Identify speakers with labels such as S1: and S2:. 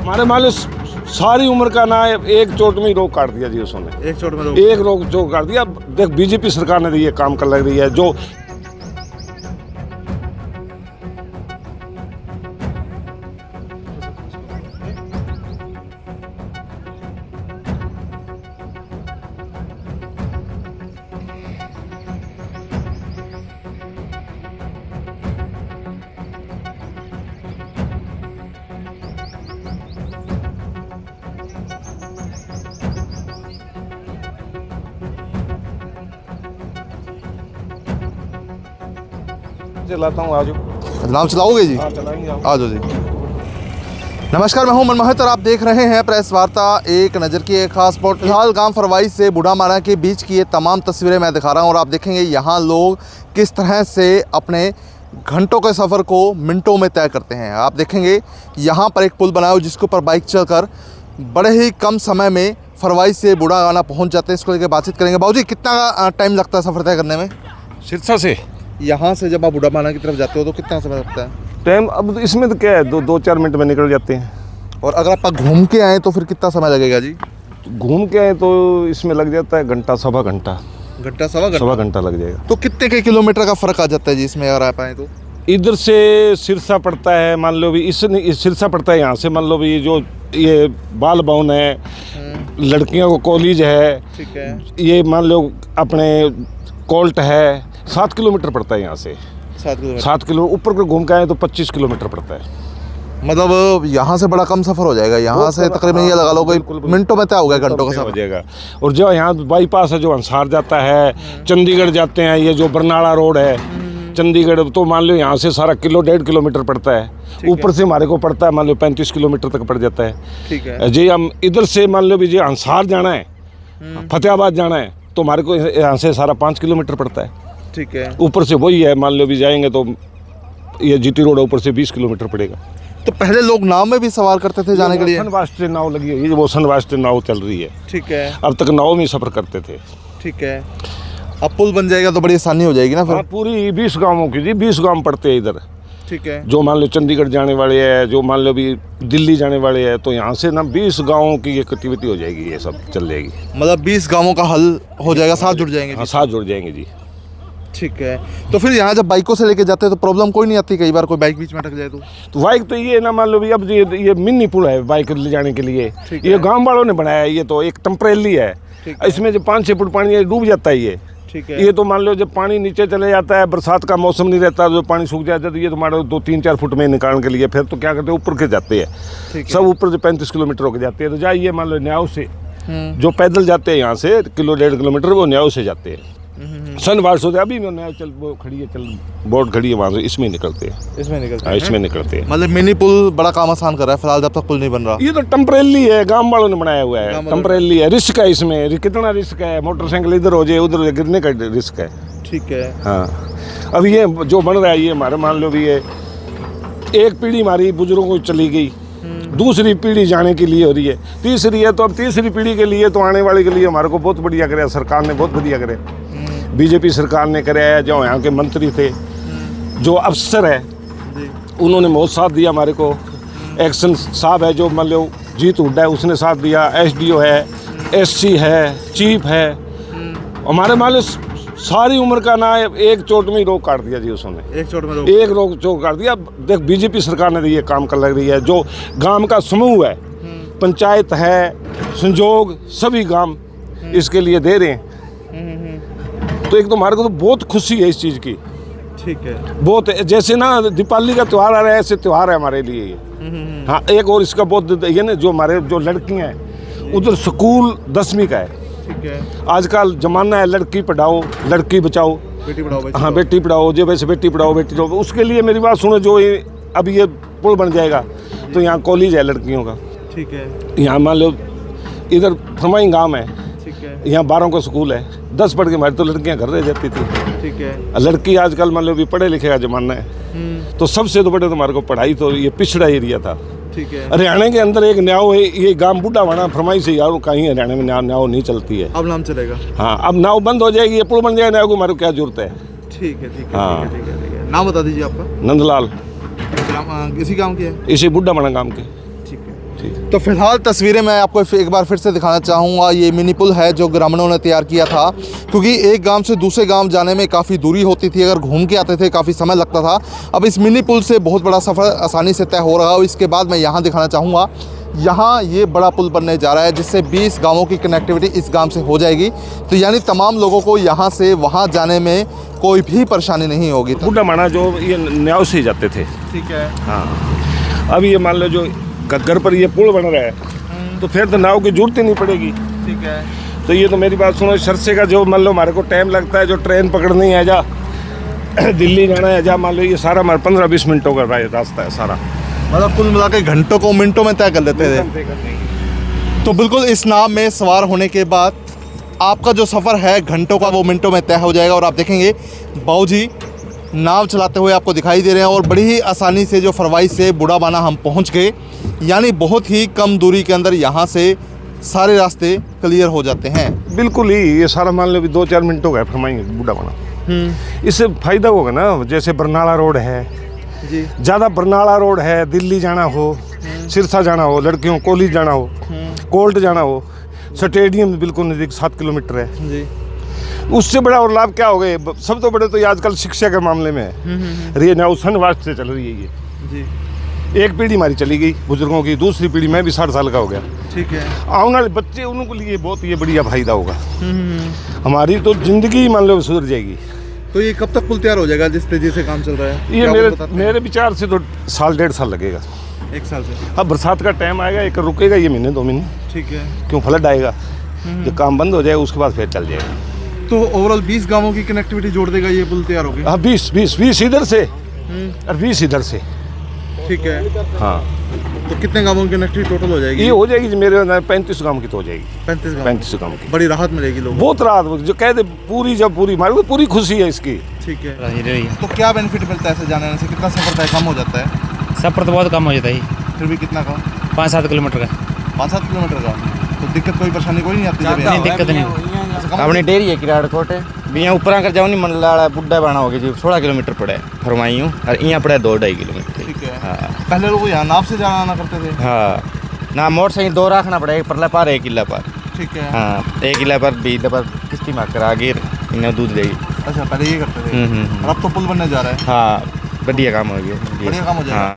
S1: हमारे मान लो सारी उम्र का ना एक चोट में ही रोग काट दिया जी उसने।
S2: एक चोट में
S1: एक रोग जो काट दिया। देख बीजेपी सरकार ने ये काम कर लग रही है जो चलाता हूँ। आज
S2: नाम चलाओगे जी?
S1: हाँ चलाएंगे।
S2: आ जाओ जी। नमस्कार, मैं हूं मनमोहित और आप देख रहे हैं प्रेस वार्ता एक नज़र की एक खास रिपोर्ट। फिलहाल गांव फरवाई से बूढ़ामाना के बीच की ये तमाम तस्वीरें मैं दिखा रहा हूं और आप देखेंगे यहाँ लोग किस तरह से अपने घंटों के सफ़र को मिनटों में तय करते हैं। आप देखेंगे यहाँ पर एक पुल बना हो जिसके ऊपर बाइक चलकर बड़े ही कम समय में फरवाई से बूढ़ामाना पहुँच जाते हैं। इसको लेकर बातचीत करेंगे। बाबूजी, कितना टाइम लगता है सफ़र तय करने में?
S1: सिरसा से
S2: यहाँ से जब आप बूढ़ामाना की तरफ जाते हो तो कितना समय लगता है?
S1: टाइम अब इसमें तो क्या है, दो चार मिनट में निकल जाते हैं।
S2: और अगर आप घूम के आए तो फिर कितना समय लगेगा जी?
S1: घूम के आए तो इसमें लग जाता है घंटा सवा घंटा सवा घंटा लग जाएगा।
S2: तो कितने के किलोमीटर का फर्क आ जाता है जी इसमें अगर आप आए तो?
S1: इधर से सिरसा पड़ता है, मान लो भी इस सिरसा पड़ता है। यहाँ से मान लो भी जो ये बाल भवन है, लड़कियों को कॉलेज है,
S2: ठीक है,
S1: ये मान लो अपने कोल्ट है, 7 किलोमीटर पड़ता है यहाँ से। 7 किलो ऊपर को घूम के आए तो 25 किलोमीटर पड़ता है।
S2: मतलब यहाँ से बड़ा कम सफ़र हो जाएगा। यहाँ से तकरीबन ये लगा लो कोई मिनटों में तय हो गया, घंटों का सफ़र
S1: हो जाएगा। और जो यहाँ बाईपास है जो अंसार जाता है, चंडीगढ़ जाते हैं, ये जो बरनाला रोड है चंडीगढ़, तो मान लो यहाँ से सारा 1.5 किलोमीटर पड़ता है। ऊपर से हमारे को पड़ता है मान लो 35 किलोमीटर तक पड़ जाता है।
S2: ठीक है
S1: जी। हम इधर से मान लो भी जी अंसार जाना है, फतेहाबाद जाना है, तो हमारे को यहाँ से सारा 5 किलोमीटर पड़ता है।
S2: ठीक है।
S1: ऊपर से वही है, मान लो भी जाएंगे तो ये जीटी रोड ऊपर से 20 किलोमीटर पड़ेगा।
S2: तो पहले लोग नाव में भी सवार करते थे जाने के लिए?
S1: सनवास्ट्रे नाव लगी हुई है, वो सनवास्ट्रे नाव चल रही है।
S2: ठीक है।
S1: अब तक नाव में सफ़र करते थे।
S2: ठीक है। अब पुल बन जाएगा तो बड़ी आसानी हो जाएगी ना फिर?
S1: पूरी 20 गाँवों की जी, 20 गाँव पड़ते हैं इधर।
S2: ठीक है।
S1: जो मान लो चंडीगढ़ जाने वाले हैं, जो मान लो भी दिल्ली जाने वाले हैं, तो यहाँ से ना 20 गाँवों की ये कनेक्टिविटी हो जाएगी, ये सब चल जाएगी।
S2: मतलब 20 गाँवों का हल हो जाएगा, साथ जुड़ जाएंगे?
S1: हाँ, साथ जुड़ जाएंगे जी।
S2: ठीक है। तो फिर यहाँ जब बाइकों से लेके जाते हैं तो प्रॉब्लम कोई नहीं आती? कई बार कोई बाइक बीच में अटक जाए तो
S1: बाइक तो ये ना मान लो भी अब ये मिनी पुल है बाइक ले जाने के लिए। ये गाँव वालों ने बनाया है, ये तो एक टेम्परेरी है। इसमें जो 5-6 फुट पानी डूब जाता है ये।
S2: ठीक है।
S1: ये तो मान लो जब पानी नीचे चले जाता है, बरसात का मौसम नहीं रहता, जो पानी सूख जाता है, तो ये तो मान लो 2-3-4 फुट में निकालने के लिए फिर तो क्या करते हैं, ऊपर के जाते हैं सब। ऊपर से 35 किलोमीटर होकर जाते हैं। तो जाइए मान लो न्याव से जो पैदल जाते हैं यहाँ से 1.5 किलोमीटर, वो न्याव से जाते हैं। सनवार होते अभी मैं न्याव चल वो खड़ी है, चल बोट खड़ी है वहाँ से, इसमें निकलते हैं। इसमें निकलते हैं।
S2: मतलब मिनी पुल बड़ा काम आसान कर रहा है फिलहाल, जब तक पुल नहीं बन रहा।
S1: ये तो टेम्परेरी है, गांव वालों ने बनाया हुआ है। टेम्परेरी है, रिस्क है इसमें। कितना रिस्क है, मोटरसाइकिल इधर हो जाए उधर गिरने का रिस्क है।
S2: ठीक है।
S1: हाँ। अब ये जो बन रहा है ये हमारे मान लो भी ये एक पीढ़ी हमारी बुजुर्गों को चली गई, दूसरी पीढ़ी जाने के लिए हो रही है, तीसरी है, तो अब तीसरी पीढ़ी के लिए तो आने वाले के लिए हमारे को बहुत बढ़िया करे, सरकार ने बहुत बढ़िया करे। बीजेपी सरकार ने कराया, जो यहाँ के मंत्री थे, जो अफसर है, उन्होंने बहुत साथ दिया हमारे को। एक्शन साहब है जो मान लो जीत हुड्डा है, उसने साथ दिया। SDO है, SC है, चीफ है। हमारे मान लो सारी उम्र का ना एक चोट में ही रोग काट दिया जी उसने।
S2: एक चोट में
S1: एक रोग चोट काट दिया। देख बीजेपी सरकार ने ये काम कर लग रही है, जो गांव का समूह है, पंचायत है, संजोग, सभी गांव इसके लिए दे रहे हैं। तो एक तो हमारे को तो बहुत खुशी है इस चीज़ की।
S2: ठीक है।
S1: बहुत, जैसे ना दीपावली का त्यौहार आ रहा है, ऐसे त्यौहार है हमारे लिए ये। हाँ, एक और इसका बहुत ये ना, जो हमारे जो लड़कियाँ हैं उधर स्कूल 10वीं का है।
S2: ठीक है।
S1: आजकल जमाना है लड़की पढ़ाओ लड़की बचाओ,
S2: बेटी पढ़ाओ।
S1: हाँ, बेटी पढ़ाओ, जो वैसे बेटी पढ़ाओ बेटी पढ़ाओ। उसके लिए मेरी बात सुनो, जो अब ये पुल बन जाएगा तो यहाँ कॉलेज है लड़कियों का।
S2: ठीक है।
S1: यहाँ मान लो इधर फरमाई गाँव है, यहाँ 12 का स्कूल है, 10 पढ़ के हमारी तो लड़कियाँ घर रह जाती थी।
S2: ठीक है।
S1: लड़की आजकल मान लो भी पढ़े लिखे का जमाना है, तो सबसे तो बड़े तुम्हारे को पढ़ाई तो ये पिछड़ा एरिया था।
S2: ठीक है।
S1: हरियाणा के अंदर एक न्याव है, ये गांव बूढ़ावाना फरमाई से यार कहीं हरियाणा में न्याव नहीं चलती है।
S2: अब नाम चलेगा।
S1: हाँ, अब नाव बंद हो जाएगी, ये पुल बन जाएगा, न्याव को हमारे क्या जरूरत है।
S2: ठीक है। ठीक है।
S1: हाँ।
S2: ठीक है। ठीक है। नाम बता दीजिए आपका।
S1: नंदलाल।
S2: इसी गाँव के है?
S1: इसी बूढ़ावाना गाँव के।
S2: ठीक है।
S1: ठीक है।
S2: तो फिलहाल तस्वीरें मैं आपको एक बार फिर से दिखाना चाहूँगा। ये मिनी पुल है जो ग्रामीणों ने तैयार किया था, क्योंकि एक गांव से दूसरे गांव जाने में काफ़ी दूरी होती थी, अगर घूम के आते थे काफ़ी समय लगता था। अब इस मिनी पुल से बहुत बड़ा सफ़र आसानी से तय हो रहा है। इसके बाद मैं यहाँ दिखाना चाहूँगा, यहाँ ये बड़ा पुल बनने जा रहा है जिससे 20 गाँवों की कनेक्टिविटी इस गाँव से हो जाएगी। तो यानी तमाम लोगों को यहाँ से वहाँ जाने में कोई भी परेशानी नहीं होगी।
S1: बूढ़ा माना जो ये न्याव से ही जाते थे।
S2: ठीक है।
S1: हाँ, अब ये मान लो जो घग्गर पर ये पुल बन रहा है तो फिर तो नाव की जरूरत ही नहीं पड़ेगी।
S2: ठीक है।
S1: तो ये तो मेरी बात सुनो, सरसे का जो मान लो हमारे को टाइम लगता है, जो ट्रेन पकड़नी है जा दिल्ली जाना है जा, मान लो ये सारा हमारे 15-20 मिनटों का रास्ता है सारा।
S2: मतलब कुल मिला के घंटों को मिनटों में तय कर लेते थे। तो बिल्कुल इस नाव में सवार होने के बाद आपका जो सफ़र है घंटों का वो मिनटों में तय हो जाएगा। और आप देखेंगे बाऊजी नाव चलाते हुए आपको दिखाई दे रहे हैं और बड़ी ही आसानी से जो फरवाई से बूढ़ा बाना हम पहुंच गए, यानी बहुत ही कम दूरी के अंदर यहाँ से सारे रास्ते क्लियर हो जाते हैं।
S1: बिल्कुल ही, ये सारा मान लो भी 2-4 मिनटों का है फरमाएंगे बूढ़ा बाना। इससे फ़ायदा होगा ना, जैसे बरनाला रोड है
S2: जी,
S1: ज़्यादा बरनाला रोड है, दिल्ली जाना हो, सिरसा जाना हो, लड़कियों कॉलेज जाना हो, कोल्ट जाना हो, स्टेडियम बिल्कुल नज़दीक 7 किलोमीटर है
S2: जी।
S1: उससे बड़ा और लाभ क्या हो गए? सब तो बड़े तो ये आजकल शिक्षा के मामले में है। ये नौसन वास्ते चल रही है ये
S2: जी।
S1: एक पीढ़ी हमारी चली गई बुजुर्गों की, दूसरी पीढ़ी मैं भी 60 साल का हो गया।
S2: ठीक है।
S1: आने वाले बच्चे उनको लिए बहुत ये बढ़िया फायदा होगा। हमारी तो जिंदगी मान लो सुधर जाएगी।
S2: तो ये कब तक पुल तैयार हो जाएगा जिस तेजी से काम चल रहा है?
S1: ये
S2: क्या आप बताते हैं?
S1: मेरे विचार से तो 1-1.5 साल लगेगा।
S2: 1 साल से।
S1: अब बरसात का टाइम आएगा, एक रुकेगा ये महीने 2 महीने,
S2: ठीक है।
S1: क्यों फ्लड आएगा, जब काम बंद हो जाएगा उसके बाद फिर चल जाएगा।
S2: तो ओवरऑल 20 गांवों की कनेक्टिविटी जोड़ देगा ये पुल तैयार हो गया।
S1: हाँ 20 इधर से और 20 इधर से।
S2: ठीक है।
S1: हाँ,
S2: तो कितने गांवों की कनेक्टिविटी टोटल हो जाएगी?
S1: ये हो जाएगी जी मेरे 35 गांव की तो हो जाएगी। 35 गांव की
S2: बड़ी राहत मिलेगी लोगों
S1: बहुत राहत, जो कह दे पूरी, जब पूरी हमारे को पूरी खुशी है इसकी।
S2: को। ठीक है। तो क्या बेनिफिट मिलता है ऐसे जाने आने से? कितना सफर तय कम हो जाता है?
S3: सफ़र तो बहुत कम हो जाता है,
S2: फिर भी कितना कम?
S3: 5-7 किलोमीटर का।
S2: 5-7 किलोमीटर का। तो दिक्कत कोई परेशानी कोई नहीं आती?
S3: नहीं, दिक्कत नहीं।
S4: अपनी डेरी है किराड़कोट भी यहाँ ऊपर कर जाओ नहीं मंडला बुड्ढा बाना हो गया जी 16 किलोमीटर पड़े फरमाई हूँ और यहाँ पड़े 2-2.5 किलोमीटर।
S2: ठीक है।
S4: हाँ
S2: पहले लोग यहाँ नाव से जाना आना करते थे?
S4: हाँ ना, मोटरसाइकिल 2 रखना पड़ेगा, एक परला पार 1 किला पार।
S2: ठीक है।
S4: हाँ 1 किला पर 20 पर किस्ती मार कर आगे इन्हें दूध देगी।
S2: अच्छा, पहले ये करते थे। और अब तो पुल बनने जा रहा है।
S4: हाँ बढ़िया काम हो गया।
S2: बढ़िया काम हो जाएगा।
S4: हाँ।